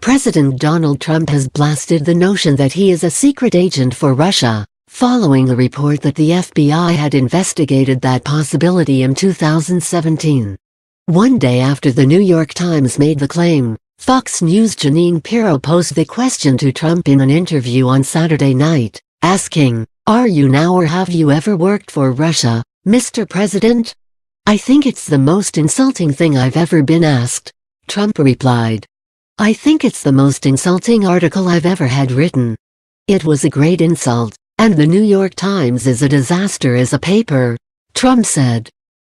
President Donald Trump has blasted the notion that he is a secret agent for Russia, following a report that the FBI had investigated that possibility in 2017. One day after the New York Times made the claim, Fox News' Jeanine Pirro posed the question to Trump in an interview on Saturday night, asking, "Are you now or have you ever worked for Russia, Mr. President?" "I think it's the most insulting thing I've ever been asked," Trump replied. "I think it's the most insulting article I've ever had written. It was a great insult, and the New York Times is a disaster as a paper," Trump said.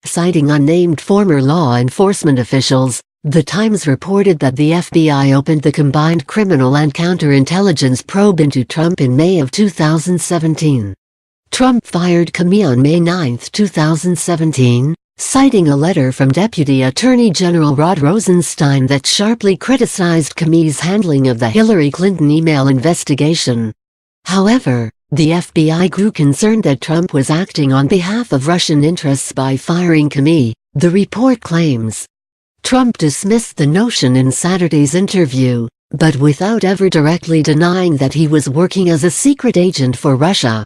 Citing unnamed former law enforcement officials, The Times reported that the FBI opened the combined criminal and counterintelligence probe into Trump in May of 2017. Trump fired Comey on May 9, 2017, citing a letter from Deputy Attorney General Rod Rosenstein that sharply criticized Comey's handling of the Hillary Clinton email investigation. However, the FBI grew concerned that Trump was acting on behalf of Russian interests by firing Comey, the report claims. Trump dismissed the notion in Saturday's interview, but without ever directly denying that he was working as a secret agent for Russia.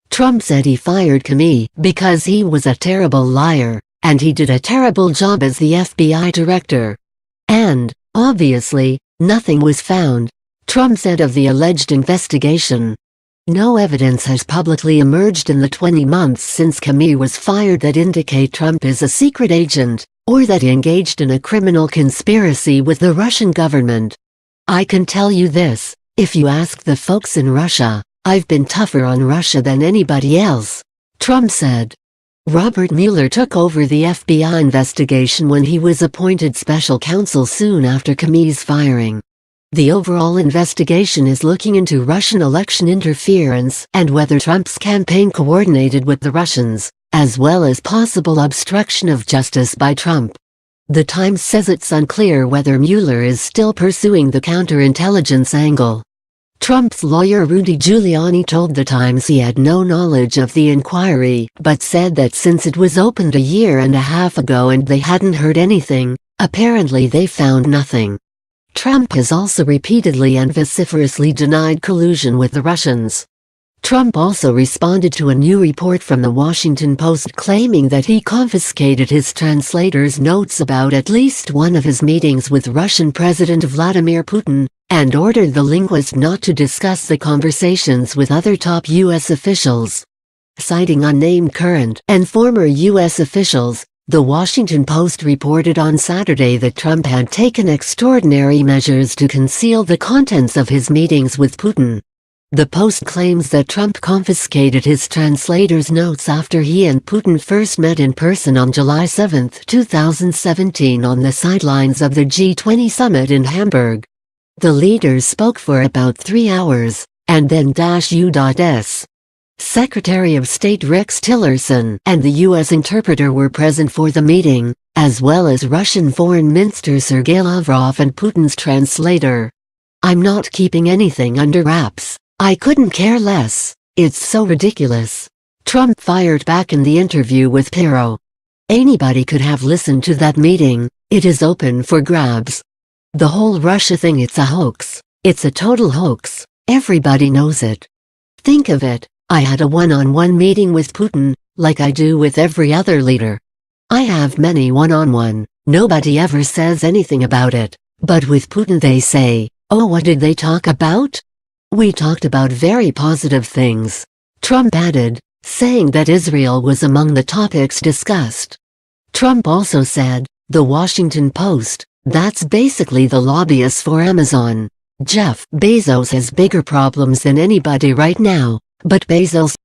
Trump said he fired Comey because he was a terrible liar, and he did a terrible job as the FBI director. And, obviously, nothing was found, Trump said of the alleged investigation. No evidence has publicly emerged in the 20 months since Comey was fired that indicate Trump is a secret agent, or that he engaged in a criminal conspiracy with the Russian government. "I can tell you this, if you ask the folks in Russia, I've been tougher on Russia than anybody else," Trump said. Robert Mueller took over the FBI investigation when he was appointed special counsel soon after Comey's firing. The overall investigation is looking into Russian election interference and whether Trump's campaign coordinated with the Russians, as well as possible obstruction of justice by Trump. The Times says it's unclear whether Mueller is still pursuing the counterintelligence angle. Trump's lawyer Rudy Giuliani told The Times he had no knowledge of the inquiry, but said that since it was opened a year and a half ago and they hadn't heard anything, apparently they found nothing. Trump has also repeatedly and vociferously denied collusion with the Russians. Trump also responded to a new report from The Washington Post claiming that he confiscated his translator's notes about at least one of his meetings with Russian President Vladimir Putin, and ordered the linguist not to discuss the conversations with other top U.S. officials. Citing unnamed current and former U.S. officials, The Washington Post reported on Saturday that Trump had taken extraordinary measures to conceal the contents of his meetings with Putin. The Post claims that Trump confiscated his translator's notes after he and Putin first met in person on July 7, 2017 on the sidelines of the G20 summit in Hamburg. The leaders spoke for about 3 hours, and then U.S. Secretary of State Rex Tillerson and the U.S. interpreter were present for the meeting, as well as Russian Foreign Minister Sergei Lavrov and Putin's translator. "I'm not keeping anything under wraps. I couldn't care less. It's so ridiculous," Trump fired back in the interview with Pirro. "Anybody could have listened to that meeting. It is open for grabs. The whole Russia thing, it's a hoax. It's a total hoax. Everybody knows it. Think of it. I had a one-on-one meeting with Putin, like I do with every other leader. I have many one-on-one. Nobody ever says anything about it. But with Putin they say, 'Oh, what did they talk about?' We talked about very positive things," Trump added, saying that Israel was among the topics discussed. Trump also said, The Washington Post, "That's basically the lobbyists for Amazon. Jeff Bezos has bigger problems than anybody right now, but Bezos